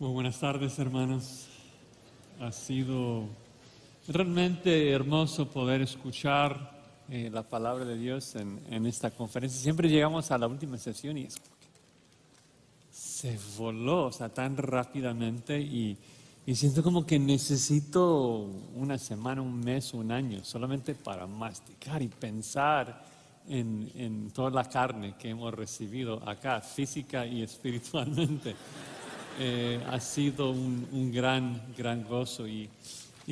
Muy buenas tardes, hermanos. Ha sido realmente hermoso poder escuchar la palabra de Dios en esta conferencia. Siempre llegamos a la última sesión y es como que se voló, o sea, tan rápidamente y siento como que necesito una semana, un mes, un año solamente para masticar y pensar en toda la carne que hemos recibido acá, física y espiritualmente. Ha sido un gran gozo y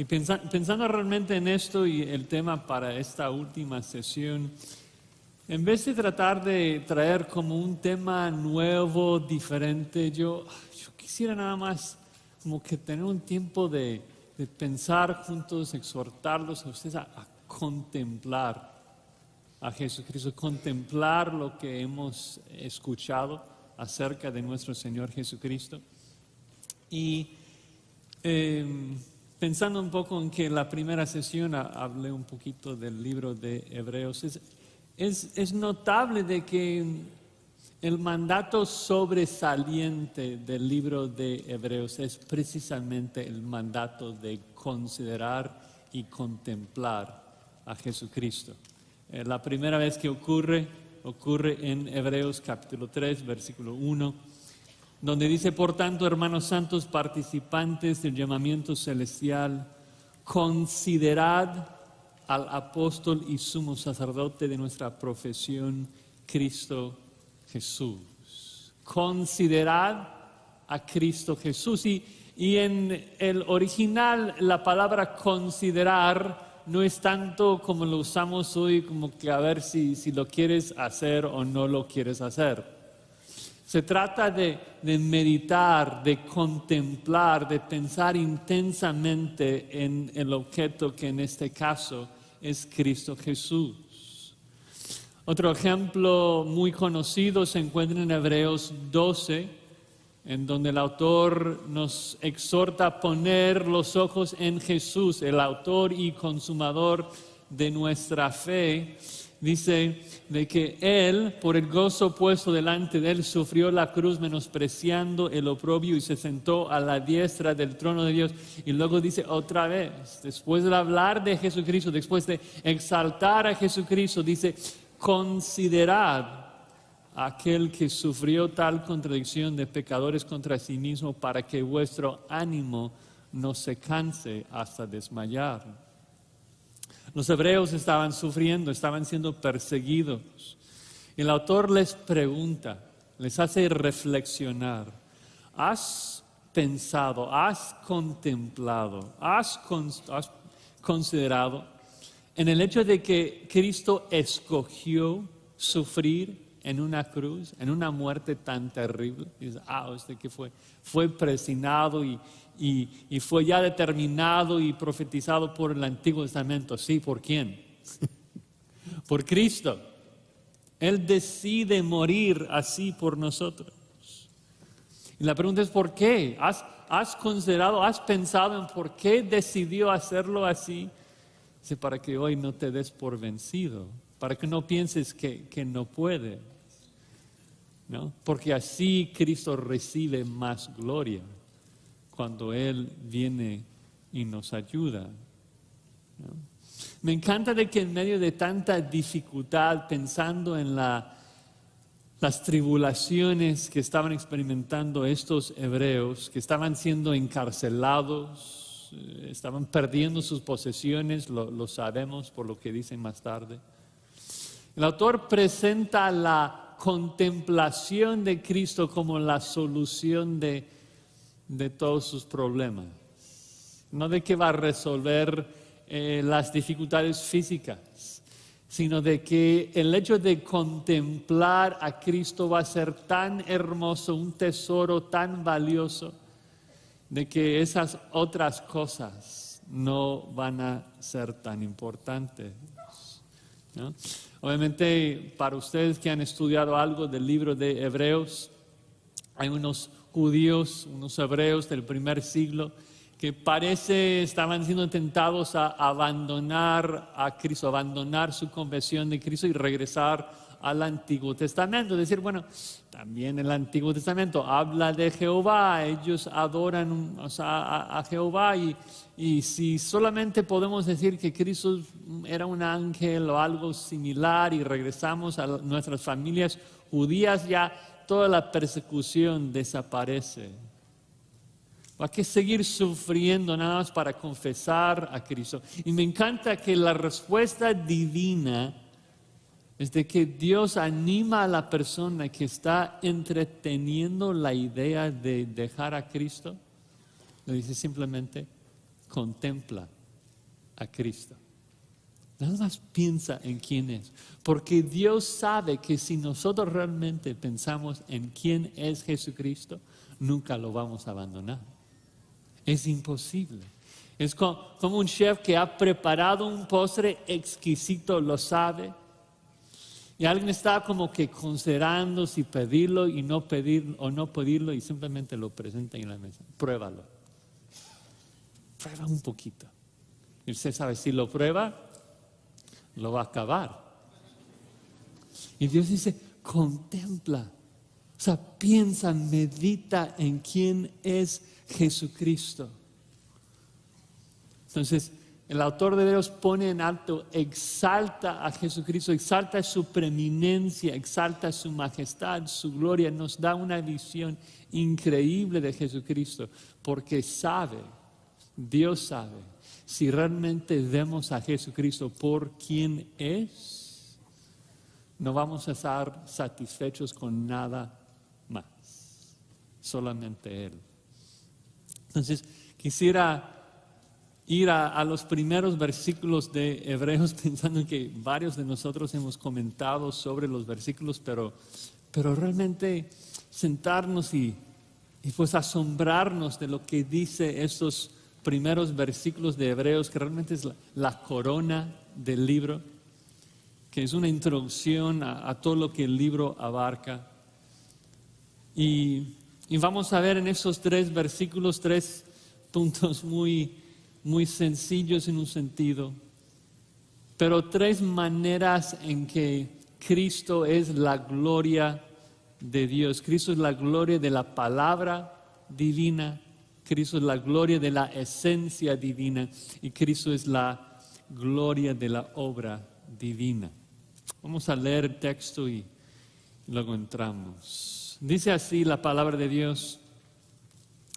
pensando realmente en esto y el tema para esta última sesión, en vez de tratar de traer como un tema nuevo, diferente, yo quisiera nada más como que tener un tiempo de pensar juntos, exhortarlos a ustedes a contemplar a Jesucristo, contemplar lo que hemos escuchado acerca de nuestro Señor Jesucristo. Y pensando un poco en que la primera sesión hablé un poquito del libro de Hebreos, es notable de que el mandato sobresaliente del libro de Hebreos es precisamente el mandato de considerar y contemplar a Jesucristo. La primera vez que ocurre en Hebreos capítulo 3, versículo 1, donde dice: por tanto, hermanos santos, participantes del llamamiento celestial, considerad al apóstol y sumo sacerdote de nuestra profesión, Cristo Jesús. Considerad a Cristo Jesús. Y en el original la palabra considerar no es tanto como lo usamos hoy, como que a ver si lo quieres hacer o no lo quieres hacer. Se trata de meditar, de contemplar, de pensar intensamente en el objeto que en este caso es Cristo Jesús. Otro ejemplo muy conocido se encuentra en Hebreos 12, en donde el autor nos exhorta a poner los ojos en Jesús, el autor y consumador de nuestra fe. Dice de que Él, por el gozo puesto delante de Él, sufrió la cruz menospreciando el oprobio y se sentó a la diestra del trono de Dios. Y luego dice otra vez, después de hablar de Jesucristo, después de exaltar a Jesucristo, dice: considerad a aquel que sufrió tal contradicción de pecadores contra sí mismo, para que vuestro ánimo no se canse hasta desmayar. Los hebreos estaban sufriendo, estaban siendo perseguidos. El autor les pregunta, les hace reflexionar: ¿has pensado, has contemplado, has considerado en el hecho de que Cristo escogió sufrir en una cruz, en una muerte tan terrible? Y dice: usted que fue predestinado y fue ya determinado y profetizado por el Antiguo Testamento. Sí, ¿por quién? Por Cristo. Él decide morir así por nosotros. Y la pregunta es: ¿por qué? ¿Has considerado, has pensado en por qué decidió hacerlo así? Dice: para que hoy no te des por vencido, para que no pienses que no puedes, ¿no? Porque así Cristo recibe más gloria cuando Él viene y nos ayuda, ¿no? Me encanta de que en medio de tanta dificultad, pensando en las tribulaciones que estaban experimentando estos hebreos, que estaban siendo encarcelados, estaban perdiendo sus posesiones, lo sabemos por lo que dicen más tarde. El autor presenta la contemplación de Cristo como la solución de todos sus problemas. No de que va a resolver las dificultades físicas, sino de que el hecho de contemplar a Cristo va a ser tan hermoso, un tesoro tan valioso, de que esas otras cosas no van a ser tan importantes, ¿no? Obviamente, para ustedes que han estudiado algo del libro de Hebreos, hay unos judíos, unos hebreos del primer siglo que parece estaban siendo tentados a abandonar a Cristo, abandonar su confesión de Cristo y regresar al Antiguo Testamento. Decir, bueno, también el Antiguo Testamento habla de Jehová, ellos adoran a Jehová y si solamente podemos decir que Cristo era un ángel o algo similar y regresamos a nuestras familias judías, ya toda la persecución desaparece. Hay que seguir sufriendo nada más para confesar a Cristo. Y me encanta que la respuesta divina es de que Dios anima a la persona que está entreteniendo la idea de dejar a Cristo. Le dice simplemente, contempla a Cristo. Nada más piensa en quién es. Porque Dios sabe que si nosotros realmente pensamos en quién es Jesucristo, nunca lo vamos a abandonar. Es imposible. Es como un chef que ha preparado un postre exquisito, lo sabe. Y alguien está como que considerando si pedirlo y no pedir o no pedirlo y simplemente lo presenta en la mesa. Pruébalo. Prueba un poquito. Y usted sabe, si lo prueba, lo va a acabar. Y Dios dice, contempla. O sea, piensa, medita en quién es Jesucristo. Entonces, el autor de Hebreos pone en alto, exalta a Jesucristo, exalta su preeminencia, exalta su majestad, su gloria, nos da una visión increíble de Jesucristo, porque sabe, Dios sabe, si realmente vemos a Jesucristo por quien es, no vamos a estar satisfechos con nada más, solamente Él. Entonces, quisiera ir a los primeros versículos de Hebreos, pensando que varios de nosotros hemos comentado sobre los versículos, pero realmente sentarnos y pues asombrarnos de lo que dice estos primeros versículos de Hebreos, que realmente es la corona del libro, que es una introducción a todo lo que el libro abarca. Y vamos a ver en esos 3 versículos 3 puntos muy sencillos en un sentido, pero 3 maneras en que Cristo es la gloria de Dios. Cristo es la gloria de la palabra divina, Cristo es la gloria de la esencia divina y Cristo es la gloria de la obra divina. Vamos a leer el texto y luego entramos. Dice así la palabra de Dios,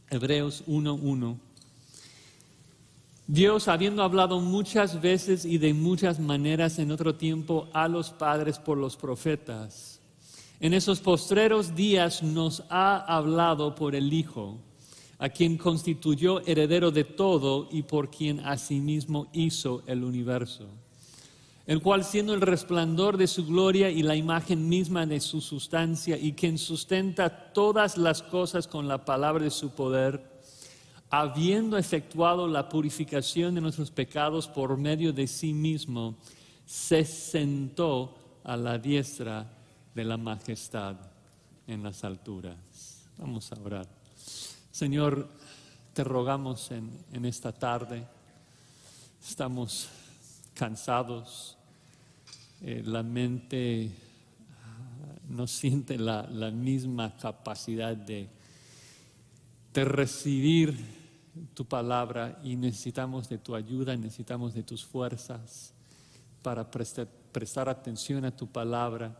Hebreos 1:1. Dios, habiendo hablado muchas veces y de muchas maneras en otro tiempo a los padres por los profetas, en esos postreros días nos ha hablado por el Hijo, a quien constituyó heredero de todo y por quien asimismo hizo el universo, el cual, siendo el resplandor de su gloria y la imagen misma de su sustancia, y quien sustenta todas las cosas con la palabra de su poder, habiendo efectuado la purificación de nuestros pecados por medio de sí mismo, se sentó a la diestra de la majestad en las alturas. Vamos a orar. Señor, te rogamos en esta tarde. Estamos cansados, la mente no siente la misma capacidad de recibir tu palabra y necesitamos de tu ayuda, necesitamos de tus fuerzas para prestar atención a tu palabra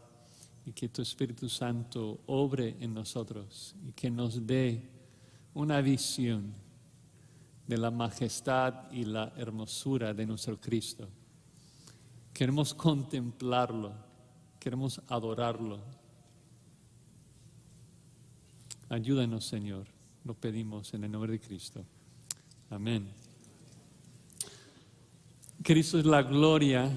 y que tu Espíritu Santo obre en nosotros y que nos dé una visión de la majestad y la hermosura de nuestro Cristo. Queremos contemplarlo, queremos adorarlo. Ayúdanos, Señor, lo pedimos en el nombre de Cristo. Amén. Cristo es la gloria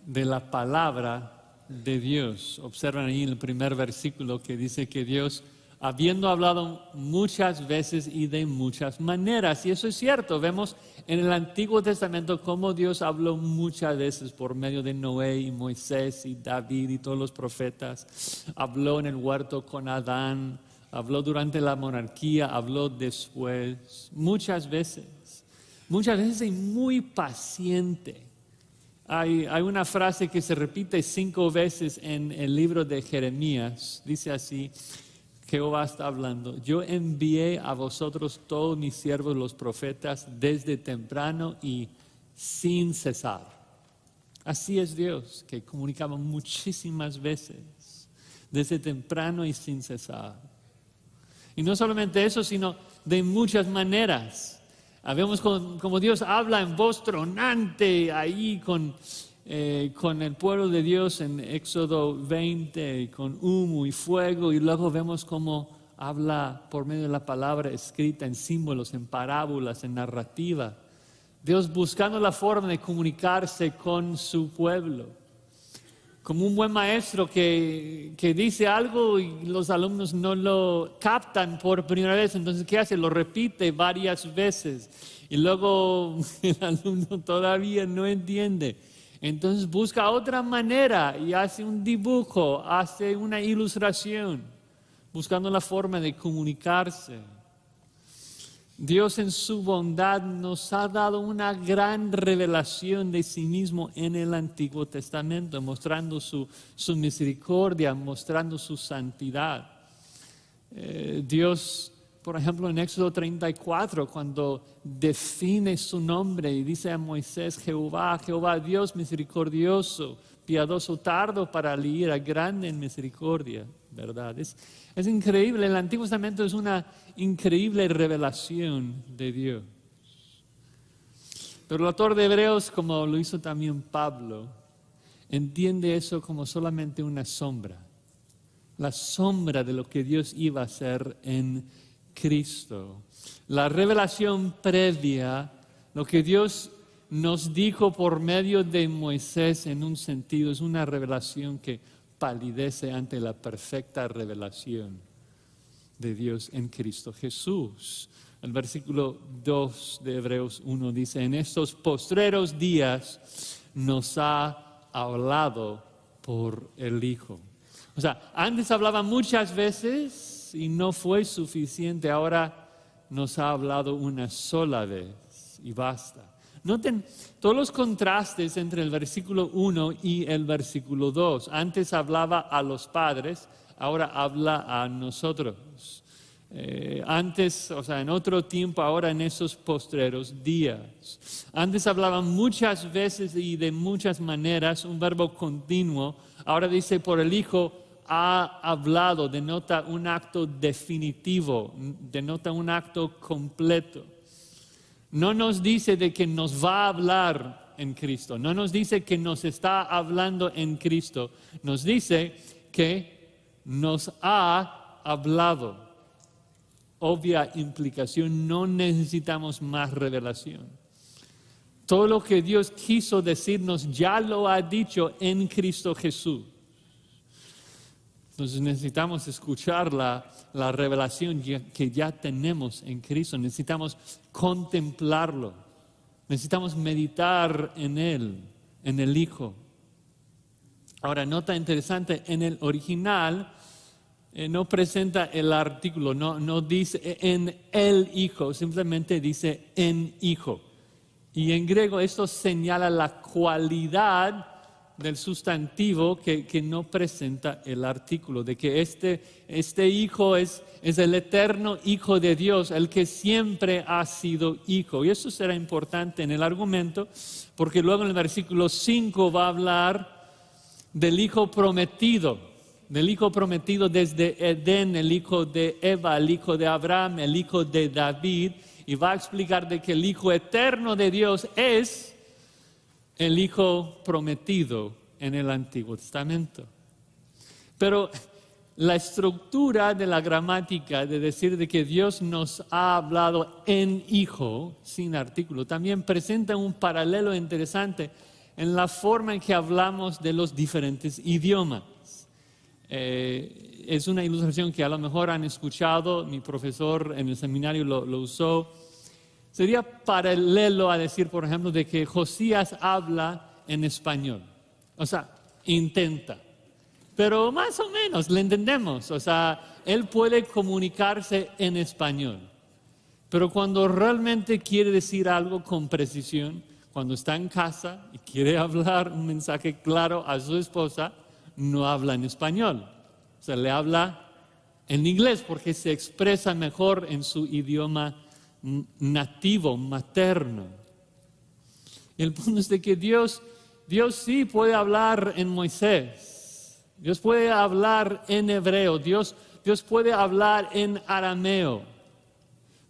de la palabra de Dios. Observan ahí en el primer versículo que dice que Dios, habiendo hablado muchas veces y de muchas maneras, y eso es cierto, vemos en el Antiguo Testamento cómo Dios habló muchas veces por medio de Noé y Moisés y David y todos los profetas. Habló en el huerto con Adán, habló durante la monarquía, habló después, muchas veces y muy paciente Hay una frase que se repite 5 veces en el libro de Jeremías. Dice así, Jehová está hablando: yo envié a vosotros todos mis siervos los profetas desde temprano y sin cesar. Así es Dios, que comunicaba muchísimas veces, desde temprano y sin cesar. Y no solamente eso, sino de muchas maneras. Vemos como Dios habla en voz tronante ahí con el pueblo de Dios en Éxodo 20, con humo y fuego, y luego vemos cómo habla por medio de la palabra escrita en símbolos, en parábolas, en narrativa. Dios buscando la forma de comunicarse con su pueblo. Como un buen maestro que dice algo y los alumnos no lo captan por primera vez, entonces ¿qué hace? Lo repite varias veces y luego el alumno todavía no entiende. Entonces busca otra manera y hace un dibujo, hace una ilustración, buscando la forma de comunicarse. Dios en su bondad nos ha dado una gran revelación de sí mismo en el Antiguo Testamento, mostrando su misericordia, mostrando su santidad. Dios, por ejemplo, en Éxodo 34, cuando define su nombre y dice a Moisés: Jehová, Jehová, Dios misericordioso, piadoso, tardo para la ira, grande en misericordia, ¿verdad? Es increíble, el Antiguo Testamento es una increíble revelación de Dios. Pero el autor de Hebreos, como lo hizo también Pablo, entiende eso como solamente una sombra. La sombra de lo que Dios iba a hacer en Cristo. La revelación previa, lo que Dios nos dijo por medio de Moisés en un sentido, es una revelación que palidece ante la perfecta revelación de Dios en Cristo Jesús. El versículo 2 de Hebreos 1 dice: en estos postreros días nos ha hablado por el Hijo. O sea, antes hablaba muchas veces y no fue suficiente, ahora nos ha hablado una sola vez y basta. Noten todos los contrastes entre el versículo 1 y el versículo 2. Antes hablaba a los padres, ahora habla a nosotros. Antes, o sea, en otro tiempo, ahora en esos postreros días. Antes hablaba muchas veces y de muchas maneras, un verbo continuo. Ahora dice por el Hijo ha hablado, denota un acto definitivo, denota un acto completo. No nos dice de que nos va a hablar en Cristo, no nos dice que nos está hablando en Cristo, nos dice que nos ha hablado. Obvia implicación, no necesitamos más revelación. Todo lo que Dios quiso decirnos ya lo ha dicho en Cristo Jesús. Entonces necesitamos escuchar la revelación que ya tenemos en Cristo. Necesitamos contemplarlo. Necesitamos meditar en Él, en el Hijo. Ahora, nota interesante, en el original no presenta el artículo, no dice en el Hijo, simplemente dice en Hijo. Y en griego esto señala la cualidad del sustantivo que no presenta el artículo, de que este Hijo es el eterno Hijo de Dios, el que siempre ha sido Hijo. Y eso será importante en el argumento, porque luego en el versículo 5 va a hablar del Hijo prometido desde Edén, el Hijo de Eva, el Hijo de Abraham, el Hijo de David, y va a explicar de que el Hijo eterno de Dios es el Hijo prometido en el Antiguo Testamento. Pero la estructura de la gramática de decir de que Dios nos ha hablado en Hijo, sin artículo, también presenta un paralelo interesante en la forma en que hablamos de los diferentes idiomas. Es una ilustración que a lo mejor han escuchado, mi profesor en el seminario lo usó. Sería paralelo a decir, por ejemplo, de que Josías habla en español. O sea, intenta. Pero más o menos le entendemos. O sea, él puede comunicarse en español. Pero cuando realmente quiere decir algo con precisión, cuando está en casa y quiere hablar un mensaje claro a su esposa, no habla en español. O sea, le habla en inglés porque se expresa mejor en su idioma nativo, materno. Y el punto es de que Dios sí puede hablar en Moisés. Dios puede hablar en hebreo. Dios puede hablar en arameo.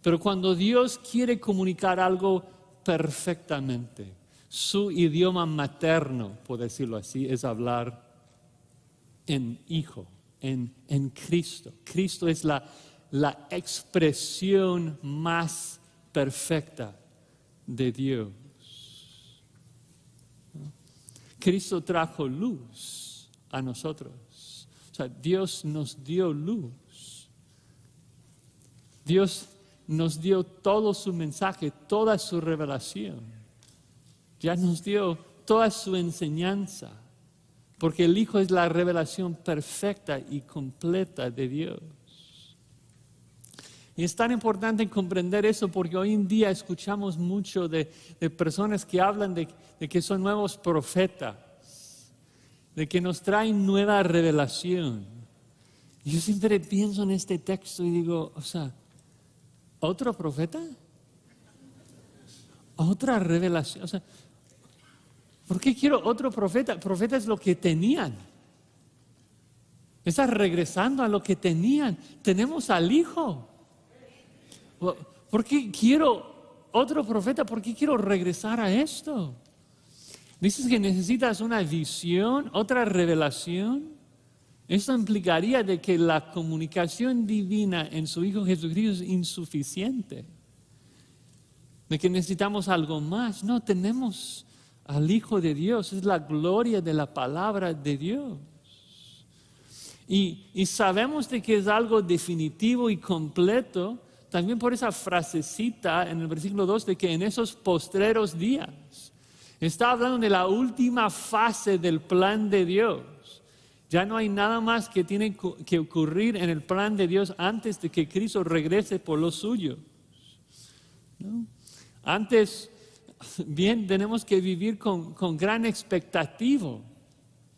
Pero cuando Dios quiere comunicar algo perfectamente, su idioma materno, por decirlo así, es hablar en Hijo, en Cristo. Cristo es la expresión más perfecta de Dios. Cristo trajo luz a nosotros. O sea, Dios nos dio luz. Dios nos dio todo su mensaje, toda su revelación. Ya nos dio toda su enseñanza. Porque el Hijo es la revelación perfecta y completa de Dios. Y es tan importante comprender eso porque hoy en día escuchamos mucho de personas que hablan de que son nuevos profetas, de que nos traen nueva revelación. Y yo siempre pienso en este texto y digo, o sea, ¿otro profeta? ¿Otra revelación? O sea, ¿por qué quiero otro profeta? Profeta es lo que tenían. Estás regresando a lo que tenían. Tenemos al Hijo. ¿Por qué quiero otro profeta? ¿Por qué quiero regresar a esto? Dices que necesitas una visión, otra revelación. Esto implicaría de que la comunicación divina en su Hijo Jesucristo es insuficiente. De que necesitamos algo más. No, tenemos al Hijo de Dios. Es la gloria de la palabra de Dios. Y sabemos de que es algo definitivo y completo. También por esa frasecita en el versículo 2 de que en esos postreros días está hablando de la última fase del plan de Dios. Ya no hay nada más que tiene que ocurrir en el plan de Dios antes de que Cristo regrese por los suyos, ¿no? Antes, bien, tenemos que vivir con gran expectativa,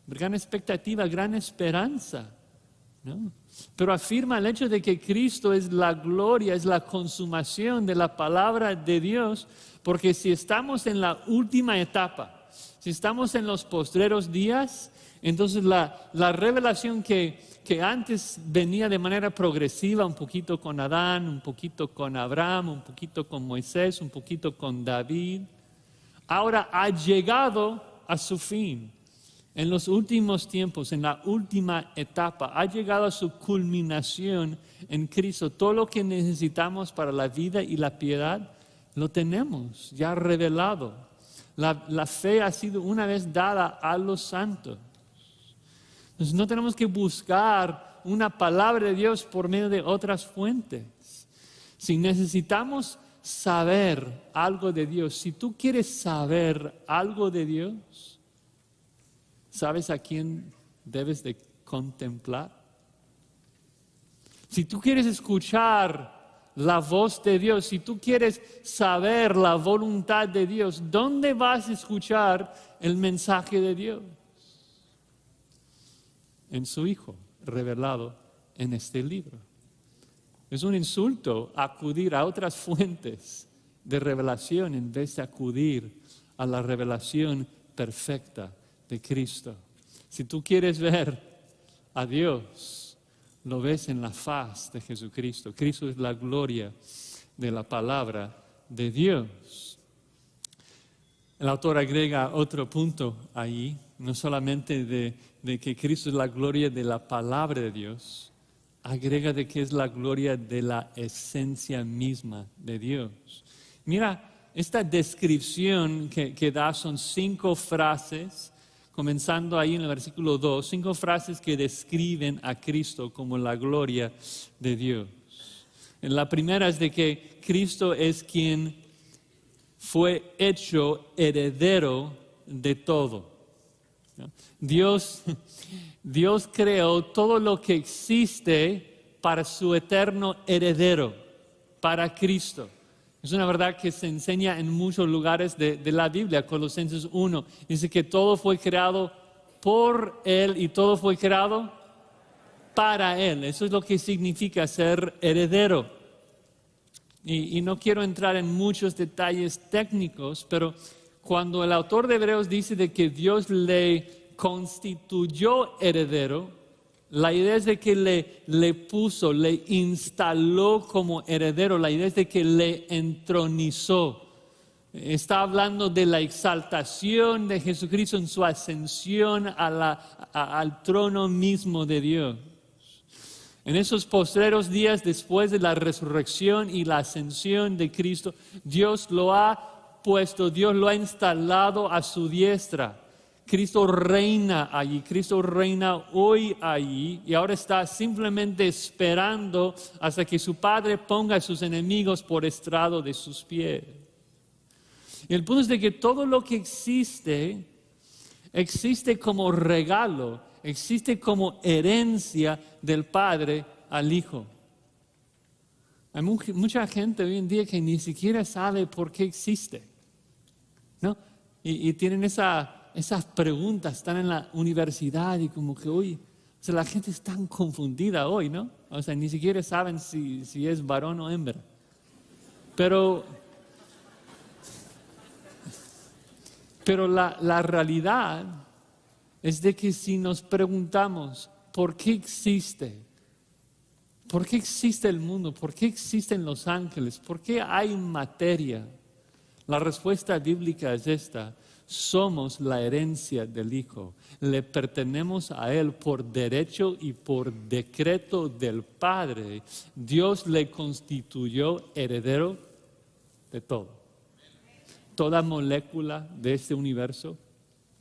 gran esperanza, ¿no? Pero afirma el hecho de que Cristo es la gloria, es la consumación de la palabra de Dios, porque si estamos en la última etapa, si estamos en los postreros días, entonces la revelación que antes venía de manera progresiva, un poquito con Adán, un poquito con Abraham, un poquito con Moisés, un poquito con David, ahora ha llegado a su fin. En los últimos tiempos, en la última etapa, ha llegado a su culminación en Cristo. Todo lo que necesitamos para la vida y la piedad, lo tenemos ya revelado. La fe ha sido una vez dada a los santos. Entonces no tenemos que buscar una palabra de Dios por medio de otras fuentes. Si necesitamos saber algo de Dios, si tú quieres saber algo de Dios, ¿sabes a quién debes de contemplar? Si tú quieres escuchar la voz de Dios, si tú quieres saber la voluntad de Dios, ¿dónde vas a escuchar el mensaje de Dios? En su Hijo, revelado en este libro. Es un insulto acudir a otras fuentes de revelación en vez de acudir a la revelación perfecta de Cristo. Si tú quieres ver a Dios, lo ves en la faz de Jesucristo. Cristo es la gloria de la palabra de Dios. El autor agrega otro punto ahí, no solamente de que Cristo es la gloria de la palabra de Dios, agrega de que es la gloria de la esencia misma de Dios. Mira, esta descripción que da son 5 frases, comenzando ahí en el versículo 2, 5 frases que describen a Cristo como la gloria de Dios. La primera es de que Cristo es quien fue hecho heredero de todo. Dios creó todo lo que existe para su eterno heredero, para Cristo. Es una verdad que se enseña en muchos lugares de la Biblia. Colosenses 1 dice que todo fue creado por Él y todo fue creado para Él. Eso es lo que significa ser heredero. Y no quiero entrar en muchos detalles técnicos, pero cuando el autor de Hebreos dice de que Dios le constituyó heredero, la idea es de que le puso, le instaló como heredero, la idea es de que le entronizó. Está hablando de la exaltación de Jesucristo en su ascensión al trono mismo de Dios. En esos postreros días después de la resurrección y la ascensión de Cristo, Dios lo ha puesto, Dios lo ha instalado a su diestra. Cristo reina allí, Cristo reina hoy allí y ahora está simplemente esperando hasta que su Padre ponga a sus enemigos por estrado de sus pies. Y el punto es de que todo lo que existe como regalo, existe como herencia del Padre al Hijo. Hay mucha gente hoy en día que ni siquiera sabe por qué existe, ¿no? Y tienen esas preguntas, están en la universidad y como que hoy, o sea, la gente es tan confundida hoy, ¿no? O sea, ni siquiera saben si es varón o hembra. Pero la realidad es de que si nos preguntamos ¿por qué existe? ¿Por qué existe el mundo? ¿Por qué existen los ángeles? ¿Por qué hay materia? La respuesta bíblica es esta: somos la herencia del Hijo. Le pertenecemos a Él por derecho y por decreto del Padre. Dios le constituyó heredero de todo. Toda molécula de este universo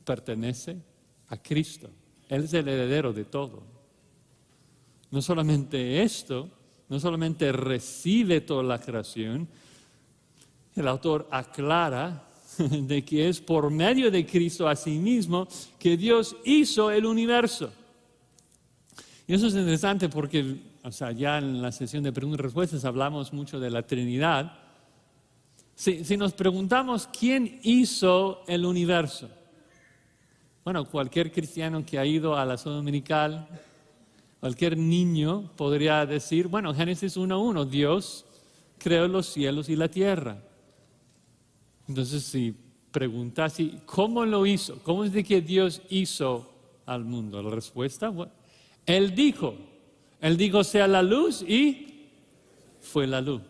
pertenece a Cristo. Él es el heredero de todo. No solamente esto, no solamente recibe toda la creación, el autor aclara de que es por medio de Cristo a sí mismo que Dios hizo el universo. Y eso es interesante porque, o sea, ya en la sesión de preguntas y respuestas hablamos mucho de la Trinidad. Si nos preguntamos quién hizo el universo, bueno, cualquier cristiano que ha ido a la zona dominical, cualquier niño podría decir, bueno, Génesis 1:1, Dios creó los cielos y la tierra. Entonces, si preguntas, ¿cómo lo hizo? ¿Cómo es de que Dios hizo al mundo? La respuesta, bueno, Él dijo sea la luz y fue la luz.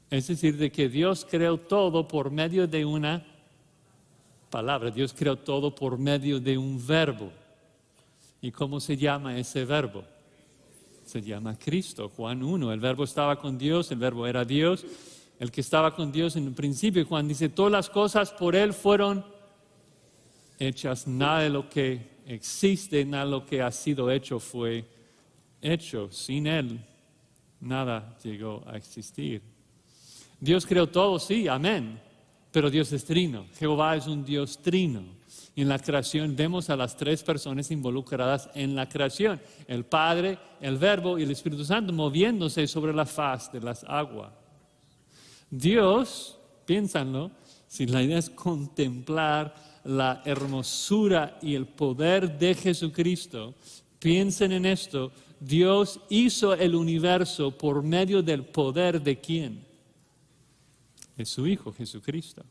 Es decir, de que Dios creó todo por medio de una palabra. Dios creó todo por medio de un verbo. ¿Y cómo se llama ese verbo? Se llama Cristo. Juan 1, el verbo estaba con Dios, el verbo era Dios. El que estaba con Dios en el principio, Juan dice, todas las cosas por Él fueron hechas. Nada de lo que existe, nada de lo que ha sido hecho fue hecho. Sin Él, nada llegó a existir. Dios creó todo, sí, amén. Pero Dios es trino. Jehová es un Dios trino. Y en la creación vemos a las tres personas involucradas en la creación. El Padre, el Verbo y el Espíritu Santo moviéndose sobre la faz de las aguas. Dios, piénsanlo, si la idea es contemplar la hermosura y el poder de Jesucristo, piensen en esto, Dios hizo el universo por medio del poder ¿de quién? De su Hijo Jesucristo.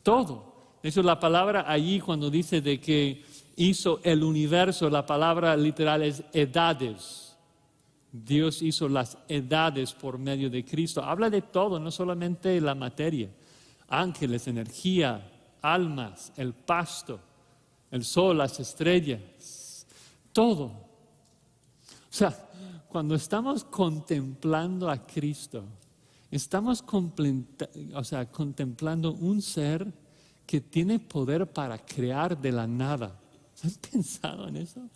Todo. Eso es la palabra allí cuando dice de que hizo el universo, la palabra literal es edades. Dios hizo las edades por medio de Cristo. Habla de todo, no solamente la materia. Ángeles, energía, almas, el pasto, el sol, las estrellas, todo. O sea, cuando estamos contemplando a Cristo, estamos contemplando un ser que tiene poder para crear de la nada. ¿Han pensado en eso?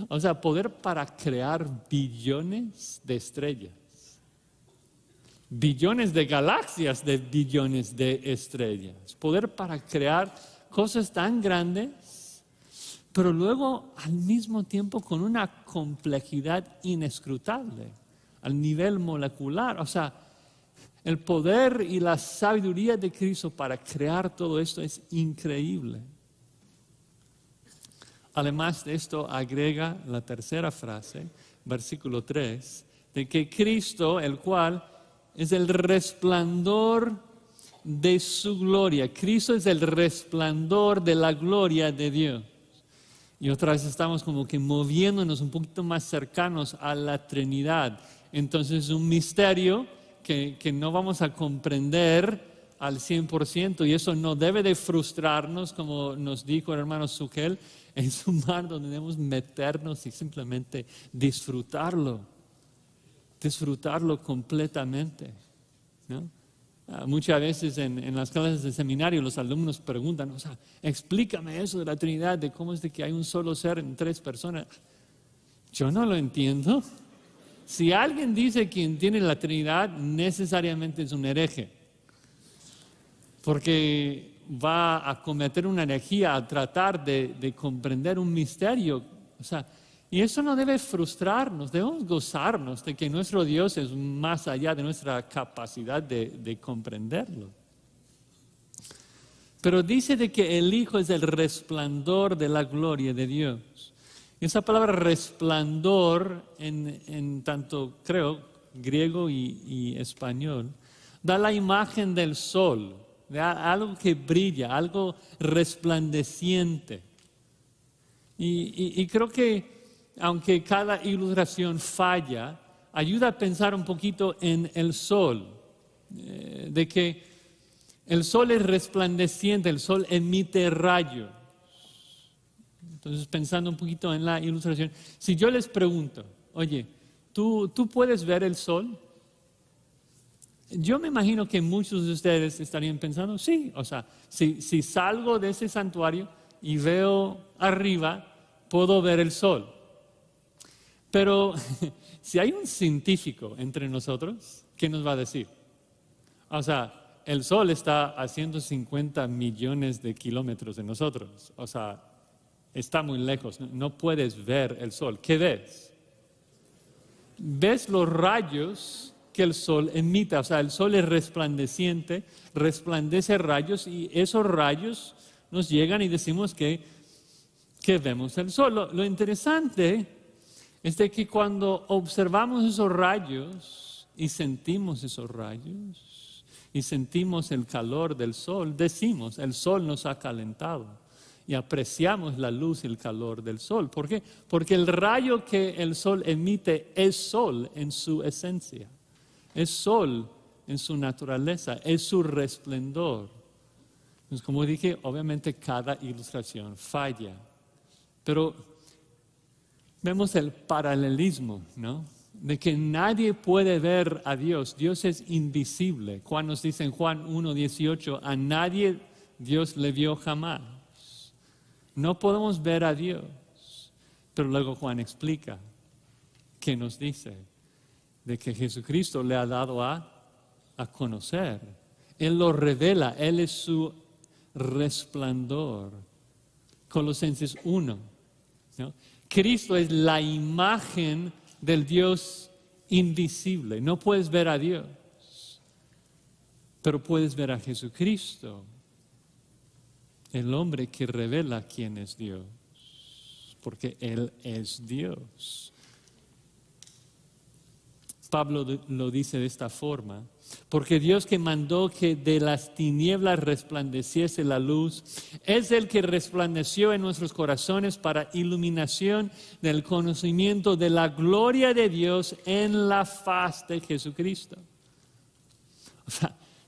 O sea, poder para crear billones de estrellas. Billones de galaxias de billones de estrellas. Poder para crear cosas tan grandes, pero luego al mismo tiempo con una complejidad inescrutable, al nivel molecular. O sea, el poder y la sabiduría de Cristo para crear todo esto es increíble. Además de esto, agrega la tercera frase, versículo 3, de que Cristo, el cual es el resplandor de su gloria. Cristo es el resplandor de la gloria de Dios. Y otra vez estamos como que moviéndonos un poquito más cercanos a la Trinidad. Entonces es un misterio que no vamos a comprender al 100%, y eso no debe de frustrarnos, como nos dijo el hermano Sukel. Es un mar donde debemos meternos y simplemente disfrutarlo completamente, ¿no? Muchas veces en las clases de seminario los alumnos preguntan, explícame eso de la Trinidad, de cómo es de que hay un solo ser en 3 personas. Yo no lo entiendo. Si alguien dice que entiende la Trinidad, necesariamente es un hereje, porque va a cometer una herejía al tratar de comprender un misterio. Y eso no debe frustrarnos, debemos gozarnos de que nuestro Dios es más allá de nuestra capacidad de comprenderlo. Pero dice de que el Hijo es el resplandor de la gloria de Dios. Esa palabra resplandor, en tanto creo griego y español, da la imagen del sol, de algo que brilla, algo resplandeciente. Y creo que aunque cada ilustración falla, ayuda a pensar un poquito en el sol, de que el sol es resplandeciente, el sol emite rayos. Entonces, pensando un poquito en la ilustración, si yo les pregunto, oye, ¿tú puedes ver el sol? Yo me imagino que muchos de ustedes estarían pensando, sí, si salgo de ese santuario y veo arriba, puedo ver el sol. Pero si hay un científico entre nosotros, ¿qué nos va a decir? El sol está a 150 millones de kilómetros de nosotros. Está muy lejos, no puedes ver el sol. ¿Qué ves? Ves los rayos que el sol emite. El sol es resplandeciente, resplandece rayos, y esos rayos nos llegan y decimos que vemos el sol. Lo interesante es de que cuando observamos esos rayos y sentimos esos rayos y sentimos el calor del sol, decimos, el sol nos ha calentado, y apreciamos la luz y el calor del sol. ¿Por qué? Porque el rayo que el sol emite es sol en su esencia, es sol en su naturaleza, es su resplendor. Entonces, como dije, obviamente cada ilustración falla, pero vemos el paralelismo, ¿no? De que nadie puede ver a Dios. Dios es invisible. Juan nos dice en Juan 1:18, a nadie Dios le vio jamás. No podemos ver a Dios. Pero luego Juan explica, que nos dice de que Jesucristo le ha dado a conocer. Él lo revela, Él es su resplandor. Colosenses 1, ¿no? Cristo es la imagen del Dios invisible. No puedes ver a Dios, pero puedes ver a Jesucristo, el hombre que revela quién es Dios, porque Él es Dios. Pablo lo dice de esta forma: porque Dios, que mandó que de las tinieblas resplandeciese la luz, es el que resplandeció en nuestros corazones para iluminación del conocimiento de la gloria de Dios en la faz de Jesucristo.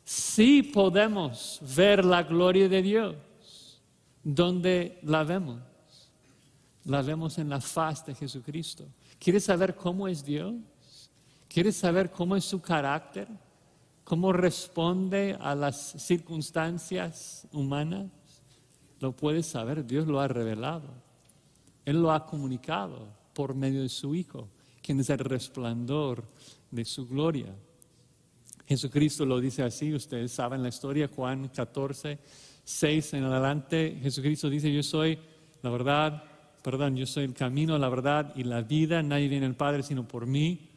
Sí podemos ver la gloria de Dios. ¿Dónde la vemos? La vemos en la faz de Jesucristo. ¿Quieres saber cómo es Dios? ¿Quieres saber cómo es su carácter? ¿Cómo responde a las circunstancias humanas? Lo puedes saber, Dios lo ha revelado. Él lo ha comunicado por medio de su Hijo, quien es el resplandor de su gloria. Jesucristo lo dice así, ustedes saben la historia, Juan 14, 6 en adelante. Jesucristo dice, yo soy el camino, la verdad y la vida. Nadie viene al Padre sino por mí.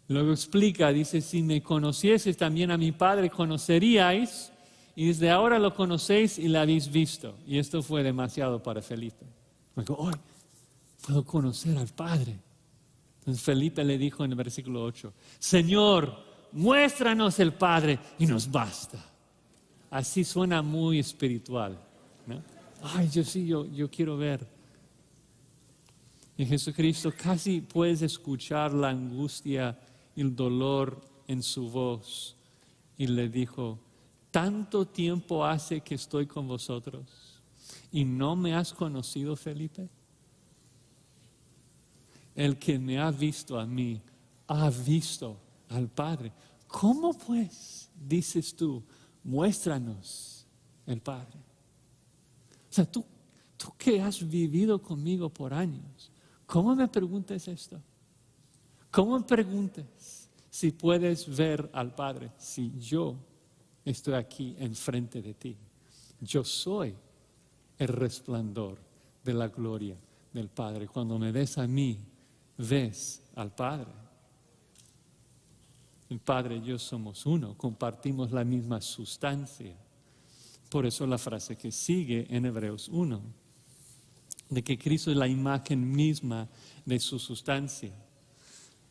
Luego explica, dice, si me conocieses también a mi Padre conoceríais, y desde ahora lo conocéis y lo habéis visto. Y esto fue demasiado para Felipe. Dijo, hoy puedo conocer al Padre. Entonces Felipe le dijo en el versículo 8, Señor, muéstranos el Padre y nos basta. Así suena muy espiritual, ¿no? Ay, yo quiero ver. Y Jesucristo casi puedes escuchar la angustia y el dolor en su voz. Y le dijo, ¿tanto tiempo hace que estoy con vosotros y no me has conocido, Felipe? El que me ha visto a mí, ha visto al Padre. ¿Cómo pues dices tú, muéstranos el Padre? O sea, tú que has vivido conmigo por años, ¿cómo me preguntas esto? ¿Cómo me preguntas si puedes ver al Padre si yo estoy aquí enfrente de ti? Yo soy el resplandor de la gloria del Padre. Cuando me ves a mí, ves al Padre. El Padre y yo somos uno, compartimos la misma sustancia. Por eso la frase que sigue en Hebreos 1, de que Cristo es la imagen misma de su sustancia.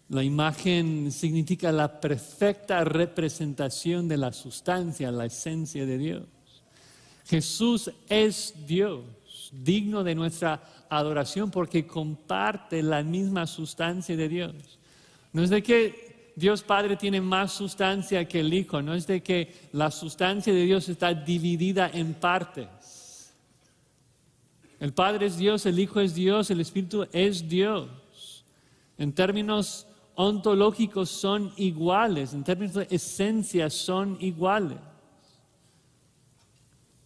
La imagen significa la perfecta representación de la sustancia, la esencia de Dios. Jesús es Dios, digno de nuestra adoración porque comparte la misma sustancia de Dios. No es de que Dios Padre tiene más sustancia que el Hijo, no es de que la sustancia de Dios está dividida en partes. El Padre es Dios, el Hijo es Dios, el Espíritu es Dios. En términos ontológicos son iguales, en términos de esencia son iguales.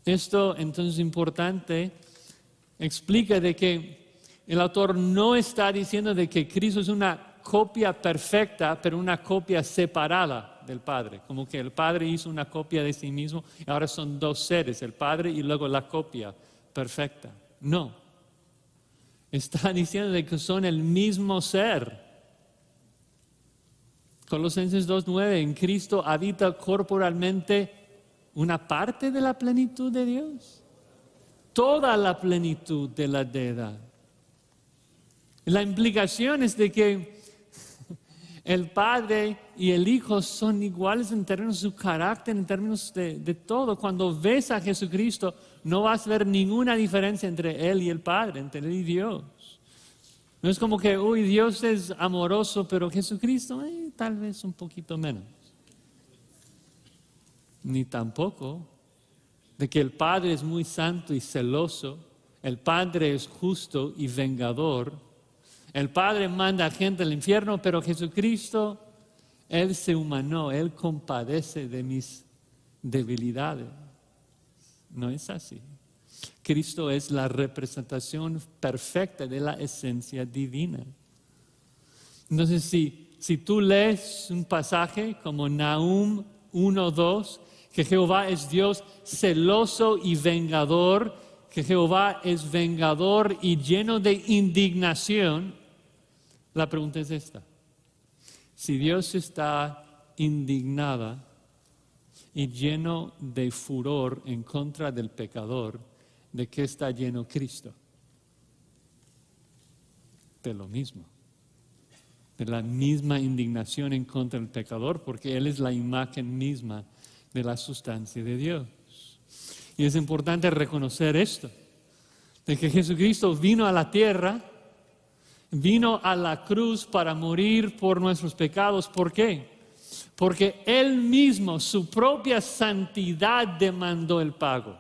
Esto entonces es importante, explica de que el autor no está diciendo de que Cristo es una copia perfecta, pero una copia separada del Padre. Como que el Padre hizo una copia de sí mismo y ahora son dos seres, el Padre y luego la copia perfecta. No. Está diciendo de que son el mismo ser. Colosenses 2:9, en Cristo habita corporalmente una parte de la plenitud de Dios. Toda la plenitud de la deidad. La implicación es de que el Padre y el Hijo son iguales en términos de su carácter, en términos de todo. Cuando ves a Jesucristo, no vas a ver ninguna diferencia entre Él y el Padre, entre Él y Dios. No es como que, Dios es amoroso, pero Jesucristo tal vez un poquito menos. Ni tampoco de que el Padre es muy santo y celoso, el Padre es justo y vengador. El Padre manda a gente al infierno, pero Jesucristo, Él se humanó, Él compadece de mis debilidades. No es así. Cristo es la representación perfecta de la esencia divina. Entonces, si tú lees un pasaje como Nahum 1:2, que Jehová es Dios celoso y vengador, que Jehová es vengador y lleno de indignación, la pregunta es esta. Si Dios está indignada y lleno de furor en contra del pecador, ¿de qué está lleno Cristo? De lo mismo. De la misma indignación en contra del pecador, porque Él es la imagen misma de la sustancia de Dios. Y es importante reconocer esto, de que Jesucristo vino a la tierra, vino a la cruz para morir por nuestros pecados. ¿Por qué? Porque Él mismo, su propia santidad, demandó el pago.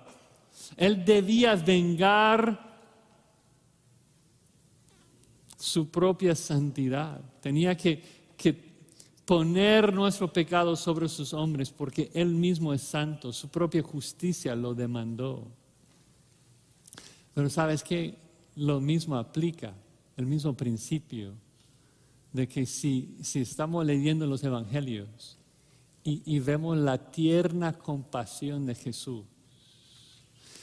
Él debía vengar su propia santidad. Tenía que poner nuestro pecado sobre sus hombres porque Él mismo es santo. Su propia justicia lo demandó. Pero ¿sabes qué? Lo mismo aplica, el mismo principio de que si estamos leyendo los evangelios y vemos la tierna compasión de Jesús,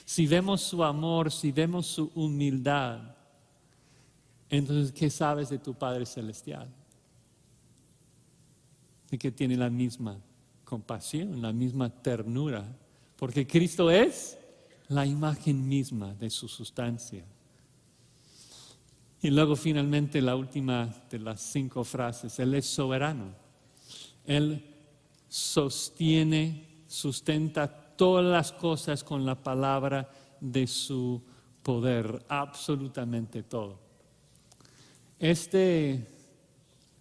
si vemos su amor, si vemos su humildad, entonces ¿qué sabes de tu Padre Celestial? de que tiene la misma compasión, la misma ternura, porque Cristo es la imagen misma de su sustancia. Y luego finalmente la última de las 5 frases, Él es soberano. Él sustenta todas las cosas con la palabra de su poder, absolutamente todo. Este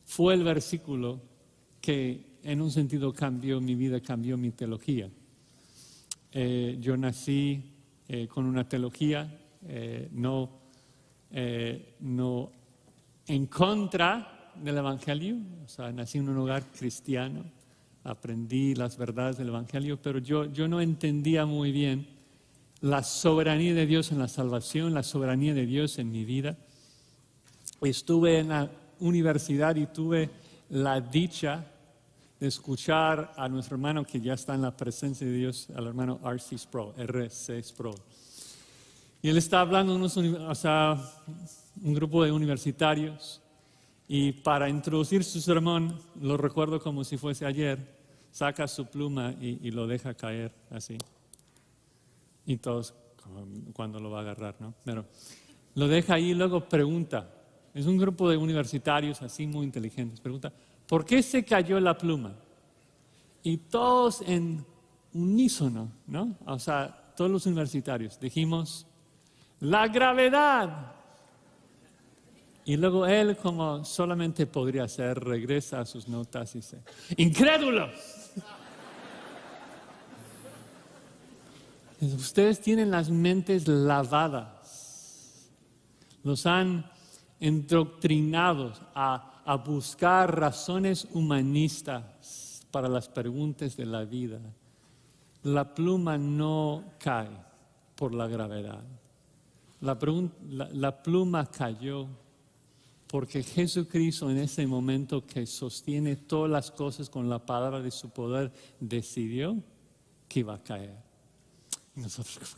fue el versículo que en un sentido cambió mi vida, cambió mi teología. Yo nací con una teología no en contra del Evangelio, o sea, nací en un hogar cristiano, aprendí las verdades del Evangelio, pero yo no entendía muy bien la soberanía de Dios en la salvación, la soberanía de Dios en mi vida. Estuve en la universidad y tuve la dicha de escuchar a nuestro hermano que ya está en la presencia de Dios, al hermano R.C. Sproul. Y él está hablando de un grupo de universitarios, y para introducir su sermón, lo recuerdo como si fuese ayer, saca su pluma y lo deja caer así. Y todos, cuando lo va a agarrar, ¿no? Pero lo deja ahí y luego pregunta. Es un grupo de universitarios así muy inteligentes. Pregunta, ¿por qué se cayó la pluma? Y todos en unísono, ¿no? O sea, todos los universitarios dijimos, la gravedad. Y luego él, como solamente podría hacer, regresa a sus notas y dice, ¡incrédulos! Ustedes tienen las mentes lavadas. Los han endoctrinados a buscar razones humanistas para las preguntas de la vida. La pluma no cae por la gravedad. La pluma cayó porque Jesucristo en ese momento que sostiene todas las cosas con la palabra de su poder, decidió que iba a caer. Y nosotros,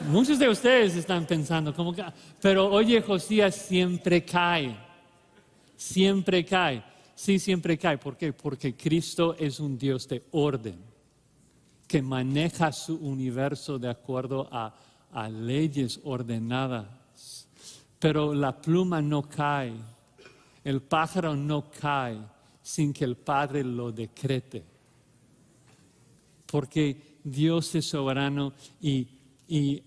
muchos de ustedes están pensando, ¿cómo que? Pero oye, Josías, siempre cae. Siempre cae. Sí, siempre cae. ¿Por qué? Porque Cristo es un Dios de orden, que maneja su universo de acuerdo a leyes ordenadas. Pero la pluma no cae, el pájaro no cae sin que el Padre lo decrete. Porque Dios es soberano y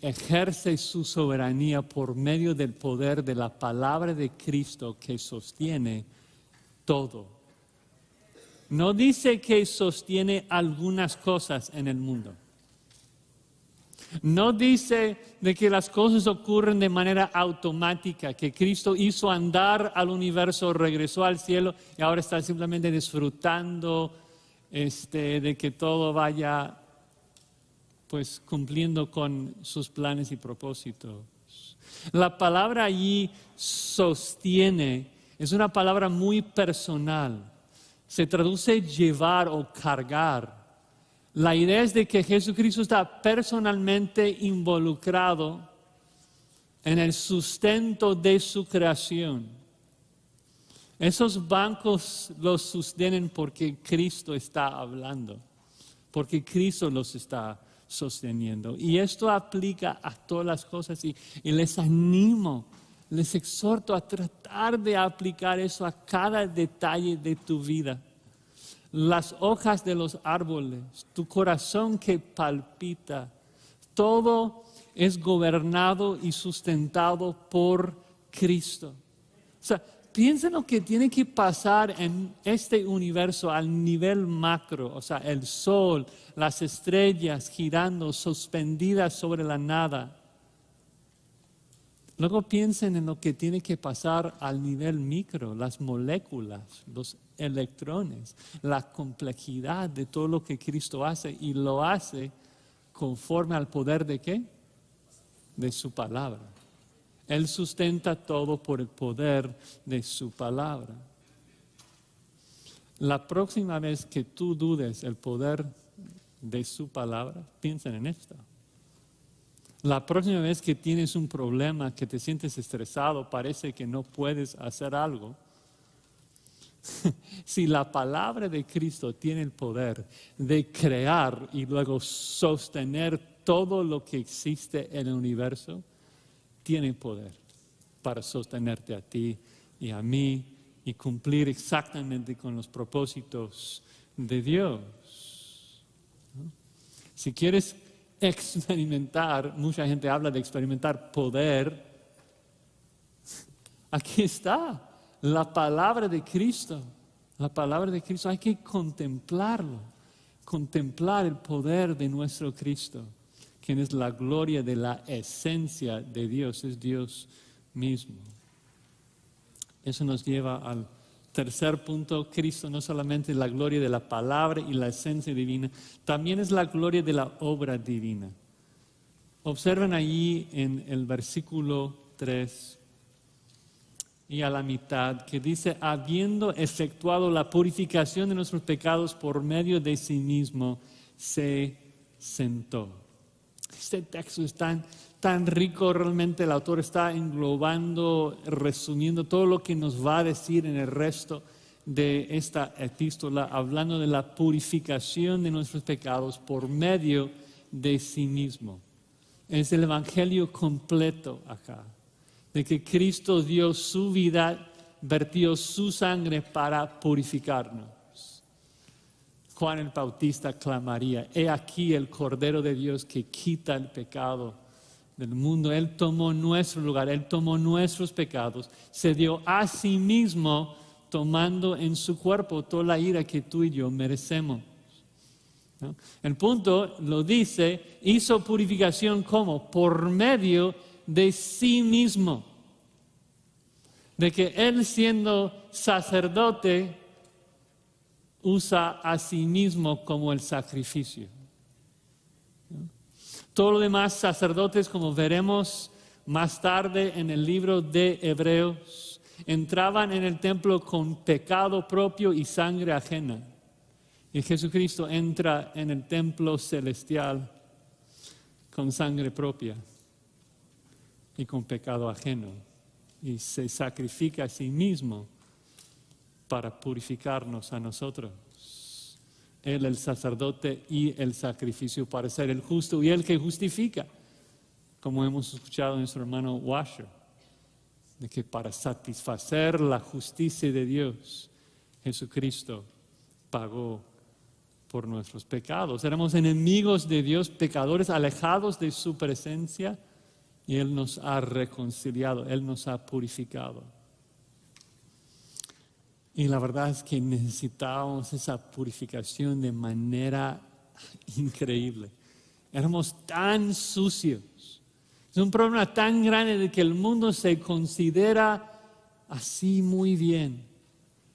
ejerce su soberanía por medio del poder de la palabra de Cristo que sostiene todo. No dice que sostiene algunas cosas en el mundo. No dice de que las cosas ocurren de manera automática, que Cristo hizo andar al universo, regresó al cielo y ahora está simplemente disfrutando de que todo vaya pues cumpliendo con sus planes y propósitos. La palabra allí sostiene es una palabra muy personal. Se traduce llevar o cargar. La idea es de que Jesucristo está personalmente involucrado en el sustento de su creación. Esos bancos los sostienen porque Cristo está hablando, porque Cristo los está sosteniendo. Y esto aplica a todas las cosas y les animo, les exhorto a tratar de aplicar eso a cada detalle de tu vida. Las hojas de los árboles, tu corazón que palpita, todo es gobernado y sustentado por Cristo. O sea, piensa en lo que tiene que pasar en este universo al nivel macro, o sea, el sol, las estrellas girando, suspendidas sobre la nada. Luego piensen en lo que tiene que pasar al nivel micro, las moléculas, los electrones, la complejidad de todo lo que Cristo hace, y lo hace conforme al poder ¿de qué? De su palabra. Él sustenta todo por el poder de su palabra. La próxima vez que tú dudes el poder de su palabra, piensen en esto. La próxima vez que tienes un problema, que te sientes estresado, parece que no puedes hacer algo, Si la palabra de Cristo tiene el poder de crear y luego sostener todo lo que existe en el universo, tiene poder para sostenerte a ti y a mí y cumplir exactamente con los propósitos de Dios. ¿No? Si quieres experimentar, mucha gente habla de experimentar poder, aquí está la palabra de Cristo. La palabra de Cristo hay que contemplarlo, contemplar el poder de nuestro Cristo, quien es la gloria de la esencia de Dios, es Dios mismo. Eso nos lleva al tercer punto. Cristo no solamente es la gloria de la palabra y la esencia divina, también es la gloria de la obra divina. Observen allí en el versículo 3 y a la mitad, que dice, habiendo efectuado la purificación de nuestros pecados por medio de sí mismo, se sentó. Este texto es tan rico, realmente el autor está englobando, resumiendo todo lo que nos va a decir en el resto de esta epístola, hablando de la purificación de nuestros pecados por medio de sí mismo. Es el evangelio completo acá, de que Cristo dio su vida, vertió su sangre para purificarnos. Juan el Bautista clamaría, he aquí el Cordero de Dios que quita el pecado del mundo. Él tomó nuestro lugar, Él tomó nuestros pecados, se dio a sí mismo tomando en su cuerpo toda la ira que tú y yo merecemos. ¿No? El punto lo dice, hizo purificación ¿cómo? Por medio de sí mismo. De que Él siendo sacerdote usa a sí mismo como el sacrificio. ¿No? Todo lo demás sacerdotes, como veremos más tarde en el libro de Hebreos, entraban en el templo con pecado propio y sangre ajena. Y Jesucristo entra en el templo celestial con sangre propia y con pecado ajeno. Y se sacrifica a sí mismo para purificarnos a nosotros. Él el sacerdote y el sacrificio para ser el justo y el que justifica, como hemos escuchado en nuestro hermano Washer, de que para satisfacer la justicia de Dios, Jesucristo pagó por nuestros pecados. Éramos enemigos de Dios, pecadores alejados de su presencia, y Él nos ha reconciliado, Él nos ha purificado. Y la verdad es que necesitábamos esa purificación de manera increíble. Éramos tan sucios. Es un problema tan grande de que el mundo se considera así muy bien.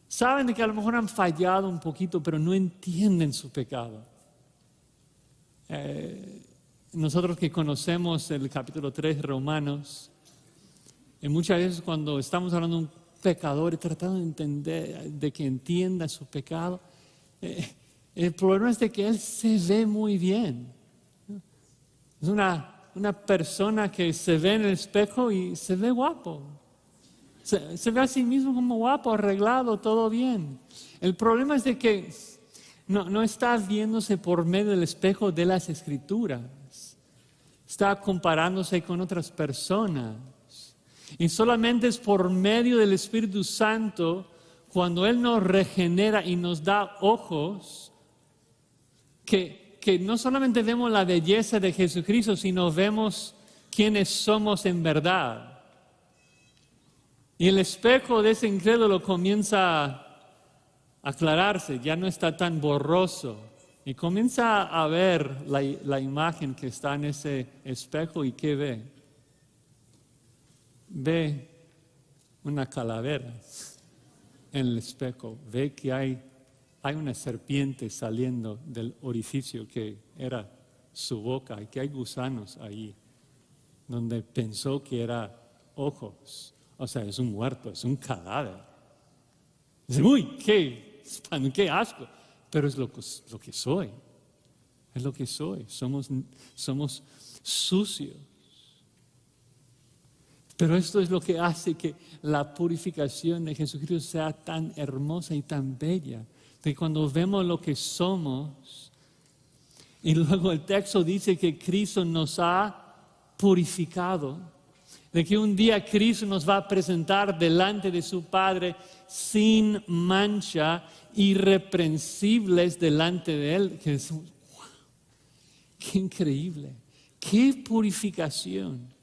Saben de que a lo mejor han fallado un poquito, pero no entienden su pecado. Nosotros que conocemos el capítulo 3 de Romanos, y muchas veces cuando estamos hablando de un pecador y tratando de entender, de que entienda su pecado, el problema es de que él se ve muy bien. Es una persona que se ve en el espejo y se ve guapo. Se ve a sí mismo como guapo, arreglado, todo bien. El problema es de que no está viéndose por medio del espejo de las Escrituras. Está comparándose con otras personas. Y solamente es por medio del Espíritu Santo, cuando Él nos regenera y nos da ojos, que no solamente vemos la belleza de Jesucristo, sino vemos quiénes somos en verdad. Y el espejo de ese incrédulo comienza a aclararse, ya no está tan borroso. Y comienza a ver la imagen que está en ese espejo y ¿qué ve? Ve una calavera en el espejo, ve que hay una serpiente saliendo del orificio que era su boca y que hay gusanos ahí, donde pensó que era ojos. O sea, es un muerto, es un cadáver. Dice, uy, qué asco. Pero es lo que soy. Es lo que soy. Somos sucios. Pero esto es lo que hace que la purificación de Jesucristo sea tan hermosa y tan bella. De cuando vemos lo que somos, y luego el texto dice que Cristo nos ha purificado, de que un día Cristo nos va a presentar delante de su Padre sin mancha, irreprensibles delante de Él. Que es, wow, ¡qué increíble! ¡Qué purificación!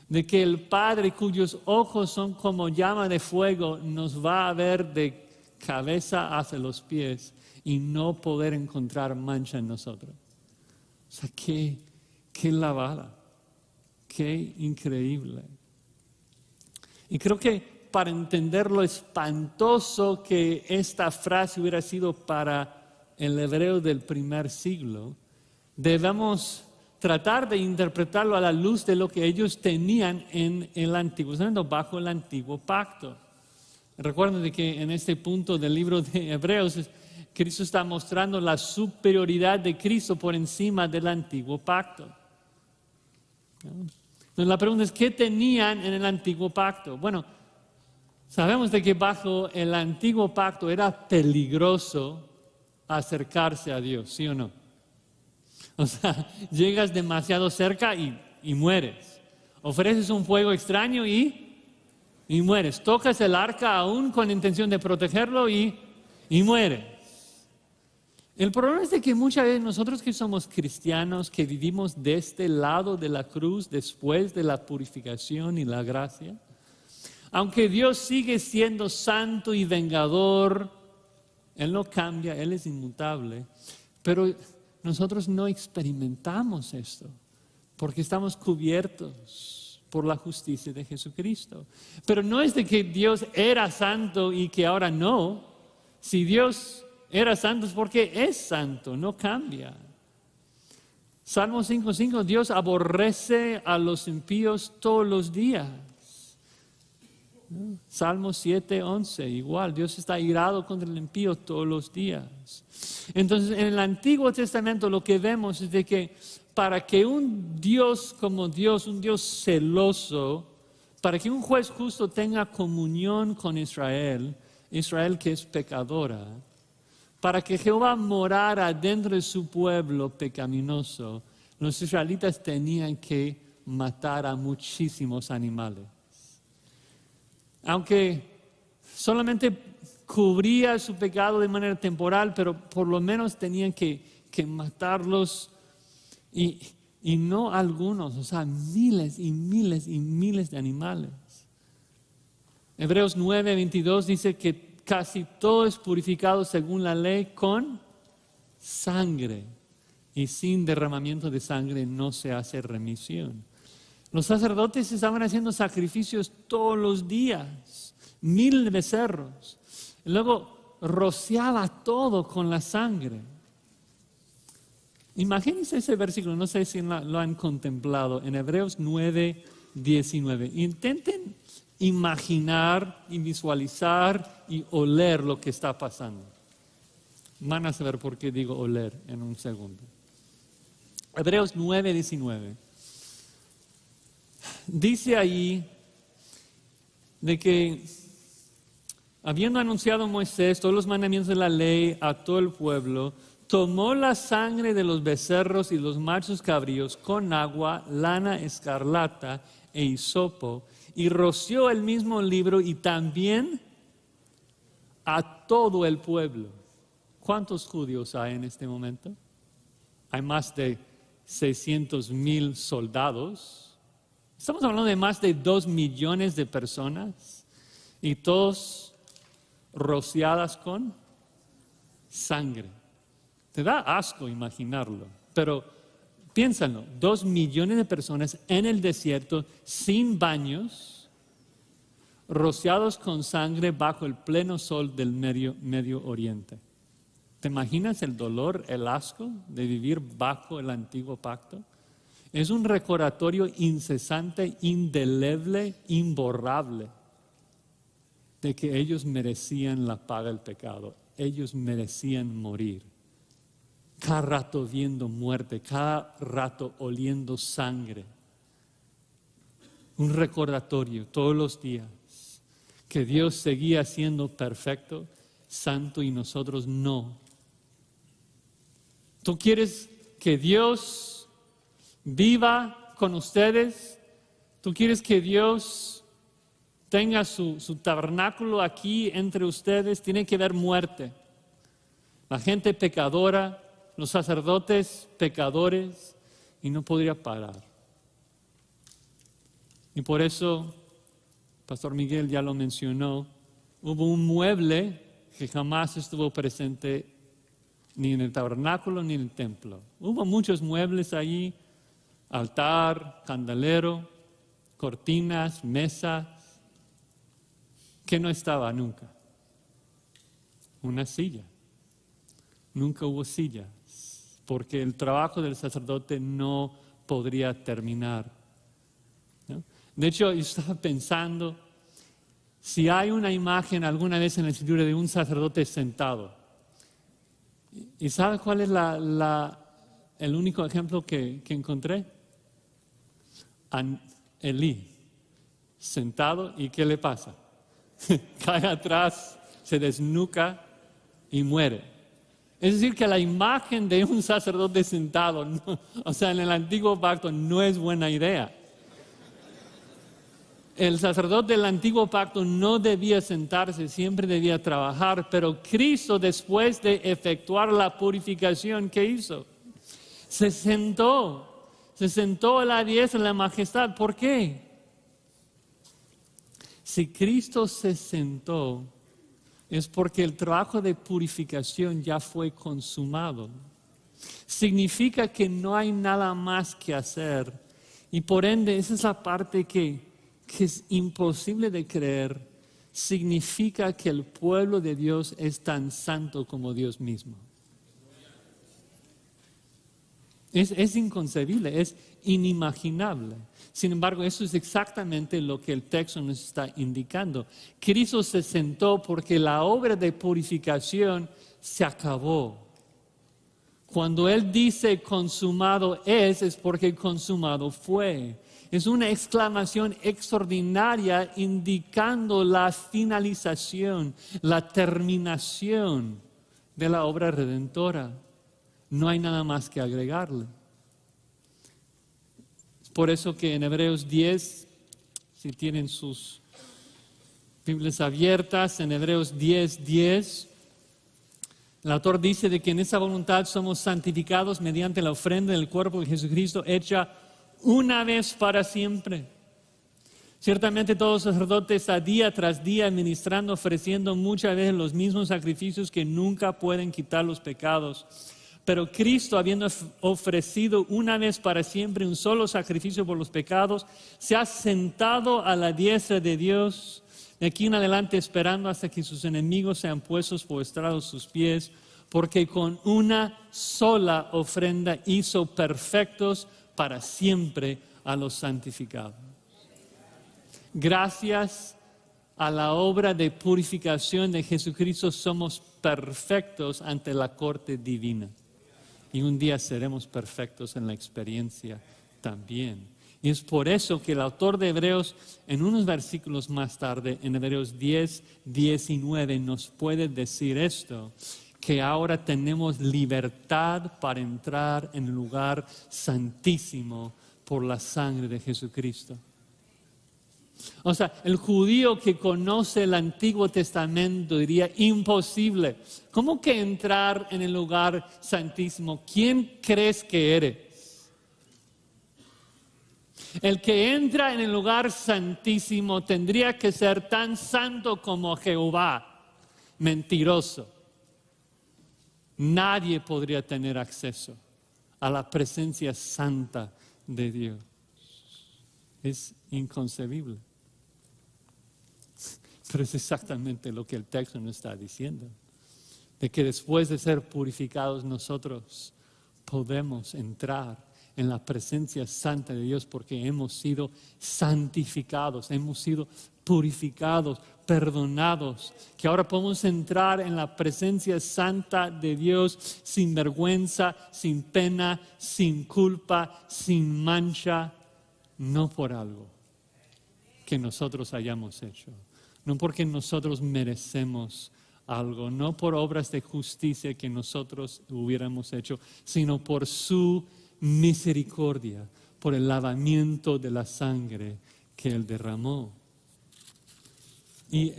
De que el Padre, cuyos ojos son como llama de fuego, nos va a ver de cabeza hacia los pies y no poder encontrar mancha en nosotros. O sea, qué lavada, qué increíble. Y creo que para entender lo espantoso que esta frase hubiera sido para el hebreo del primer siglo, debemos tratar de interpretarlo a la luz de lo que ellos tenían en el Antiguo Testamento, bajo el Antiguo Pacto. Recuerden de que en este punto del libro de Hebreos, Cristo está mostrando la superioridad de Cristo por encima del Antiguo Pacto. Entonces la pregunta es, ¿qué tenían en el Antiguo Pacto? Bueno, sabemos de que bajo el Antiguo Pacto era peligroso acercarse a Dios, ¿sí o no? O sea, llegas demasiado cerca y mueres. Ofreces un fuego extraño y mueres. Tocas el arca aún con intención de protegerlo y mueres. El problema es de que muchas veces nosotros que somos cristianos, que vivimos de este lado de la cruz después de la purificación y la gracia, aunque Dios sigue siendo santo y vengador, Él no cambia, Él es inmutable, pero nosotros no experimentamos esto porque estamos cubiertos por la justicia de Jesucristo. Pero no es de que Dios era santo y que ahora no. Si Dios era santo es porque es santo, no cambia. Salmo 5:5, Dios aborrece a los impíos todos los días. Salmo 7:11, igual, Dios está irado contra el impío todos los días. Entonces, en el Antiguo Testamento lo que vemos es de que para que un Dios como Dios, un Dios celoso, para que un juez justo tenga comunión con Israel, Israel que es pecadora, para que Jehová morara dentro de su pueblo pecaminoso, los israelitas tenían que matar a muchísimos animales. Aunque solamente cubría su pecado de manera temporal, pero por lo menos tenían que matarlos y no algunos, o sea, miles y miles y miles de animales. Hebreos 9:22 dice que casi todo es purificado según la ley con sangre, y sin derramamiento de sangre no se hace remisión. Los sacerdotes estaban haciendo sacrificios todos los días, 1000 becerros. Luego rociaba todo con la sangre. Imagínense ese versículo, no sé si lo han contemplado, en Hebreos 9:19. Intenten imaginar y visualizar y oler lo que está pasando. Van a saber por qué digo oler en un segundo. Hebreos 9:19. Dice ahí de que habiendo anunciado Moisés todos los mandamientos de la ley a todo el pueblo, tomó la sangre de los becerros y los machos cabríos con agua, lana escarlata e hisopo, y roció el mismo libro y también a todo el pueblo. ¿Cuántos judíos hay en este momento? Hay más de 600,000 soldados. Estamos hablando de más de 2 millones de personas y todos rociadas con sangre. Te da asco imaginarlo, pero piénsalo, 2 millones de personas en el desierto sin baños, rociados con sangre bajo el pleno sol del Medio Oriente. ¿Te imaginas el dolor, el asco de vivir bajo el antiguo pacto? Es un recordatorio incesante, indeleble, imborrable, de que ellos merecían la paga del pecado. Ellos merecían morir. Cada rato viendo muerte, cada rato oliendo sangre. un recordatorio todos los días que Dios seguía siendo perfecto, santo y nosotros no. ¿Tú quieres que Dios viva con ustedes? ¿Tú quieres que Dios tenga su tabernáculo aquí entre ustedes? Tiene que haber muerte. La gente pecadora, los sacerdotes pecadores, y no podría parar. Y por eso, Pastor Miguel ya lo mencionó, hubo un mueble que jamás estuvo presente ni en el tabernáculo ni en el templo. Hubo muchos muebles allí, altar, candelero, cortinas, mesas, que no estaba nunca. Una silla. Nunca hubo sillas, porque el trabajo del sacerdote no podría terminar, ¿no? De hecho, yo estaba pensando, si hay una imagen alguna vez en la Escritura de un sacerdote sentado, ¿y sabe cuál es el único ejemplo que encontré? Elí, sentado, ¿y qué le pasa? Cae atrás, se desnuca y muere. Es decir, que la imagen de un sacerdote sentado, o sea, en el antiguo pacto no es buena idea. El sacerdote del antiguo pacto no debía sentarse, siempre debía trabajar, pero Cristo, después de efectuar la purificación, ¿qué hizo? Se sentó a la diestra de la majestad. ¿Por qué? Si Cristo se sentó, es porque el trabajo de purificación ya fue consumado. Significa que no hay nada más que hacer. Y por ende, esa es la parte que es imposible de creer. Significa que el pueblo de Dios es tan santo como Dios mismo. Es inconcebible, es inimaginable. Sin embargo, eso es exactamente lo que el texto nos está indicando. Cristo se sentó porque la obra de purificación se acabó. Cuando Él dice consumado es porque consumado fue. Es una exclamación extraordinaria indicando la finalización, la terminación de la obra redentora. No hay nada más que agregarle. Es por eso que en Hebreos 10, si tienen sus Biblias abiertas, en Hebreos 10:10, el autor dice de que en esa voluntad somos santificados mediante la ofrenda del cuerpo de Jesucristo hecha una vez para siempre. Ciertamente todos los sacerdotes a día tras día ministrando, ofreciendo muchas veces los mismos sacrificios que nunca pueden quitar los pecados. Pero Cristo, habiendo ofrecido una vez para siempre un solo sacrificio por los pecados, se ha sentado a la diestra de Dios, de aquí en adelante esperando hasta que sus enemigos sean puestos por estrado sus pies, porque con una sola ofrenda hizo perfectos para siempre a los santificados. Gracias a la obra de purificación de Jesucristo somos perfectos ante la corte divina. Y un día seremos perfectos en la experiencia también. Y es por eso que el autor de Hebreos, en unos versículos más tarde, en Hebreos 10:19, nos puede decir esto, que ahora tenemos libertad para entrar en el lugar santísimo por la sangre de Jesucristo. O sea, el judío que conoce el Antiguo Testamento diría, imposible. ¿Cómo que entrar en el lugar santísimo? ¿Quién crees que eres? El que entra en el lugar santísimo tendría que ser tan santo como Jehová. Mentiroso. Nadie podría tener acceso a la presencia santa de Dios. Es inconcebible. Pero es exactamente lo que el texto nos está diciendo. De que después de ser purificados nosotros podemos entrar en la presencia santa de Dios porque hemos sido santificados, hemos sido purificados, perdonados. Que ahora podemos entrar en la presencia santa de Dios sin vergüenza, sin pena, sin culpa, sin mancha, no por algo, que nosotros hayamos hecho, no porque nosotros merecemos algo, no por obras de justicia que nosotros hubiéramos hecho, sino por su misericordia, por el lavamiento de la sangre que Él derramó. Y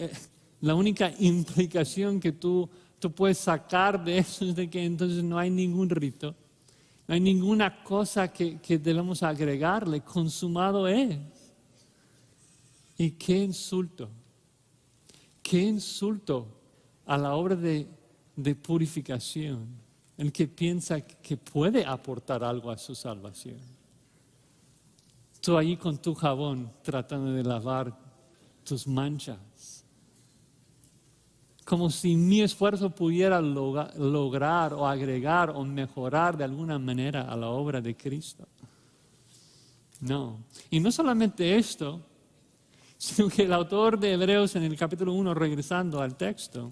la única implicación que tú puedes sacar de eso es de que entonces no hay ningún rito, no hay ninguna cosa que debemos agregarle, consumado es. Y qué insulto a la obra de purificación, el que piensa que puede aportar algo a su salvación. Tú ahí con tu jabón tratando de lavar tus manchas, como si mi esfuerzo pudiera lograr o agregar o mejorar de alguna manera a la obra de Cristo. No. Y no solamente esto, sino que el autor de Hebreos en el capítulo 1, regresando al texto,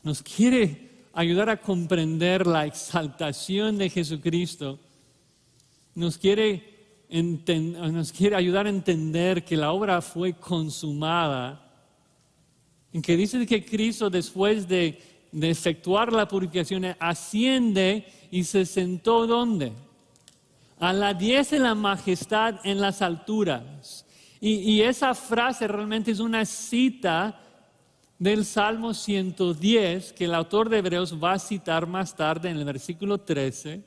nos quiere ayudar a comprender la exaltación de Jesucristo, nos quiere ayudar a entender que la obra fue consumada, en que dice que Cristo, después de efectuar la purificación, asciende y se sentó ¿dónde? A la diestra de la majestad en las alturas. Y esa frase realmente es una cita del Salmo 110 que el autor de Hebreos va a citar más tarde en el versículo 13.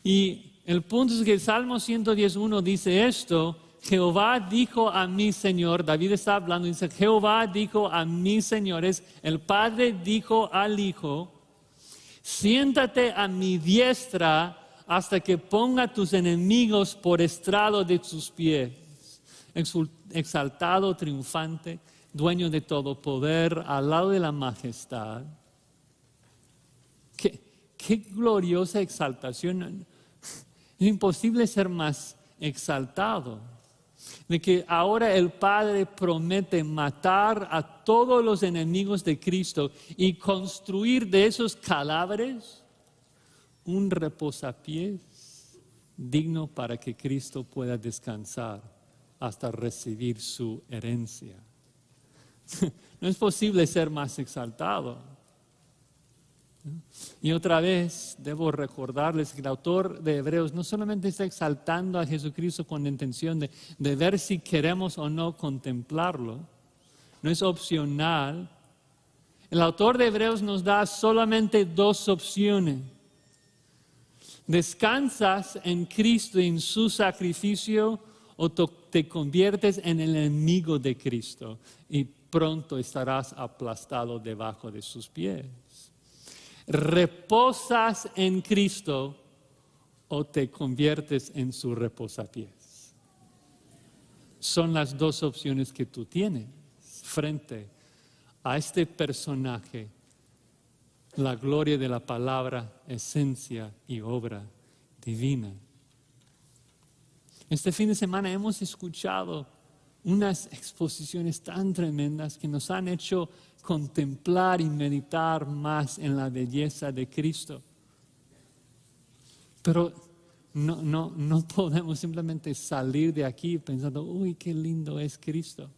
Y el punto es que el Salmo 110:1 dice esto: Jehová dijo a mi Señor, David está hablando, dice, Jehová dijo a mis señores, el Padre dijo al Hijo, siéntate a mi diestra hasta que ponga tus enemigos por estrado de tus pies. Exaltado, triunfante, dueño de todo poder, al lado de la majestad. Qué gloriosa exaltación. Es imposible ser más exaltado. De que ahora el Padre promete matar a todos los enemigos de Cristo y construir de esos cadáveres un reposapiés digno para que Cristo pueda descansar hasta recibir su herencia. No es posible ser más exaltado. Y otra vez debo recordarles que el autor de Hebreos no solamente está exaltando a Jesucristo con la intención de ver si queremos o no contemplarlo, no es opcional. El autor de Hebreos nos da solamente dos opciones. ¿Descansas en Cristo y en su sacrificio o te conviertes en el enemigo de Cristo y pronto estarás aplastado debajo de sus pies? ¿Reposas en Cristo o te conviertes en su reposapiés? Son las dos opciones que tú tienes frente a este personaje, la gloria de la palabra, esencia y obra divina. Este fin de semana hemos escuchado unas exposiciones tan tremendas que nos han hecho contemplar y meditar más en la belleza de Cristo. Pero no podemos simplemente salir de aquí pensando, uy, qué lindo es Cristo.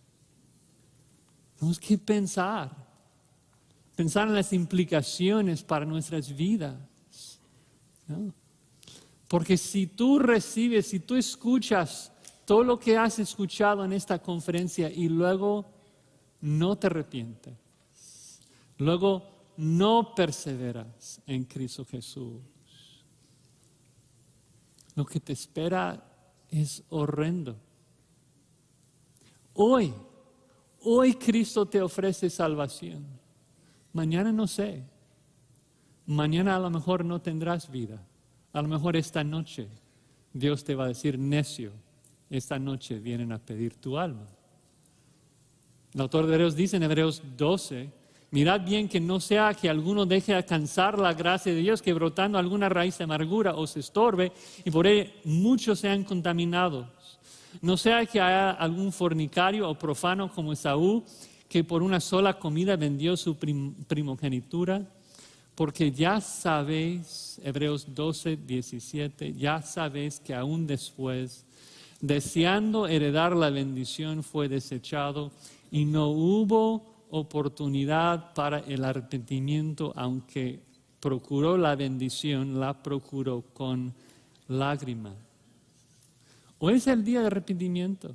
Tenemos que pensar en las implicaciones para nuestras vidas, ¿no? Porque si tú recibes, si tú escuchas todo lo que has escuchado en esta conferencia y luego no te arrepientes, luego no perseveras en Cristo Jesús, lo que te espera es horrendo. Hoy Cristo te ofrece salvación. Mañana no sé. Mañana a lo mejor no tendrás vida. A lo mejor esta noche Dios te va a decir, necio, esta noche vienen a pedir tu alma. El autor de Hebreos dice en Hebreos 12, mirad bien que no sea que alguno deje alcanzar la gracia de Dios, que brotando alguna raíz de amargura os estorbe y por ello muchos sean contaminados. No sea que haya algún fornicario o profano como Esaú, que por una sola comida vendió su primogenitura, porque ya sabéis, Hebreos 12, 17, ya sabéis que aún después deseando heredar la bendición, fue desechado y no hubo oportunidad para el arrepentimiento, aunque procuró la bendición, la procuró con lágrimas. Hoy es el día de arrepentimiento.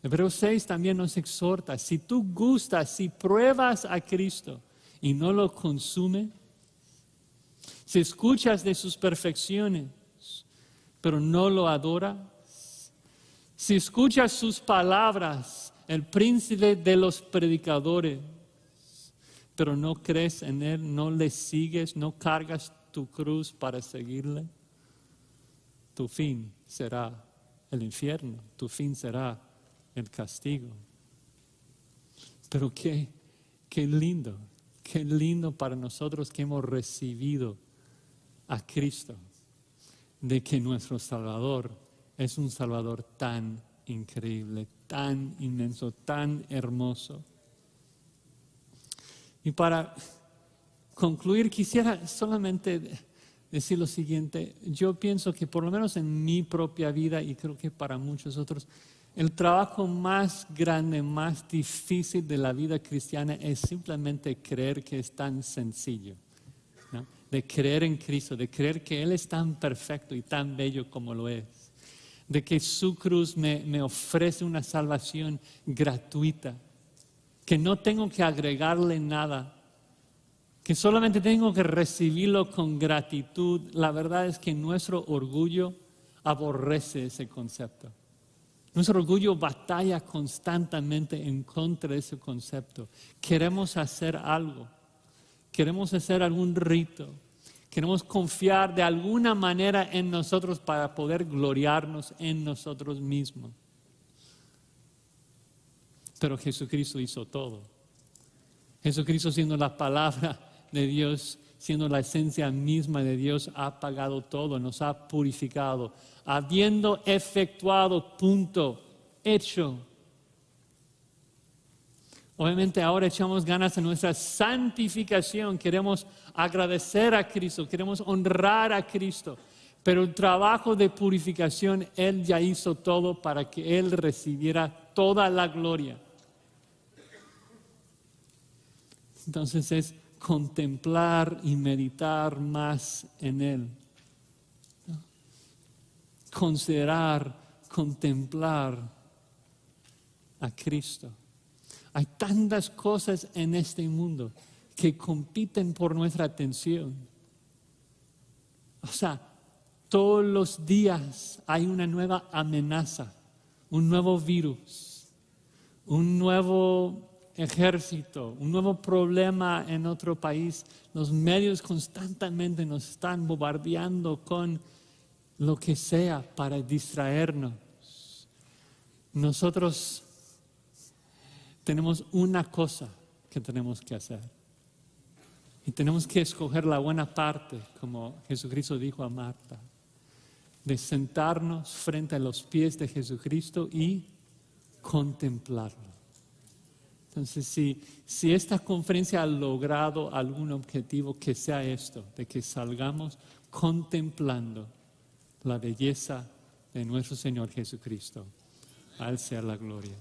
Hebreos 6 también nos exhorta, si tú gustas, si pruebas a Cristo y no lo consume, si escuchas de sus perfecciones, pero no lo adoras, si escuchas sus palabras, el príncipe de los predicadores, pero no crees en él, no le sigues, no cargas tu cruz para seguirle, tu fin será el infierno, tu fin será el castigo. Pero qué lindo para nosotros que hemos recibido a Cristo, de que nuestro Salvador es un Salvador tan increíble, tan inmenso, tan hermoso. Y para concluir, quisiera solamente decir lo siguiente. Yo pienso que por lo menos en mi propia vida, y creo que para muchos otros, el trabajo más grande, más difícil de la vida cristiana es simplemente creer que es tan sencillo, ¿no? De creer en Cristo, de creer que Él es tan perfecto y tan bello como lo es. De que su cruz me ofrece una salvación gratuita, que no tengo que agregarle nada, que solamente tengo que recibirlo con gratitud. La verdad es que nuestro orgullo aborrece ese concepto. Nuestro orgullo batalla constantemente en contra de ese concepto. Queremos hacer algo, queremos hacer algún rito, queremos confiar de alguna manera en nosotros para poder gloriarnos en nosotros mismos. Pero Jesucristo hizo todo. Jesucristo, siendo la palabra de Dios, siendo la esencia misma de Dios, ha pagado todo, nos ha purificado, habiendo efectuado, punto, hecho. Obviamente ahora echamos ganas en nuestra santificación, queremos agradecer a Cristo, queremos honrar a Cristo, pero el trabajo de purificación Él ya hizo todo para que Él recibiera toda la gloria. Entonces es contemplar y meditar más en Él. Considerar, contemplar a Cristo. Hay tantas cosas en este mundo que compiten por nuestra atención. O sea, todos los días hay una nueva amenaza, un nuevo virus, un nuevo ejército, un nuevo problema en otro país. Los medios constantemente nos están bombardeando con lo que sea para distraernos. Nosotros tenemos una cosa que tenemos que hacer. Y tenemos que escoger la buena parte, como Jesucristo dijo a Marta, de sentarnos frente a los pies de Jesucristo y contemplarlo. Entonces, si esta conferencia ha logrado algún objetivo, que sea esto, de que salgamos contemplando la belleza de nuestro Señor Jesucristo. A Él sea la gloria.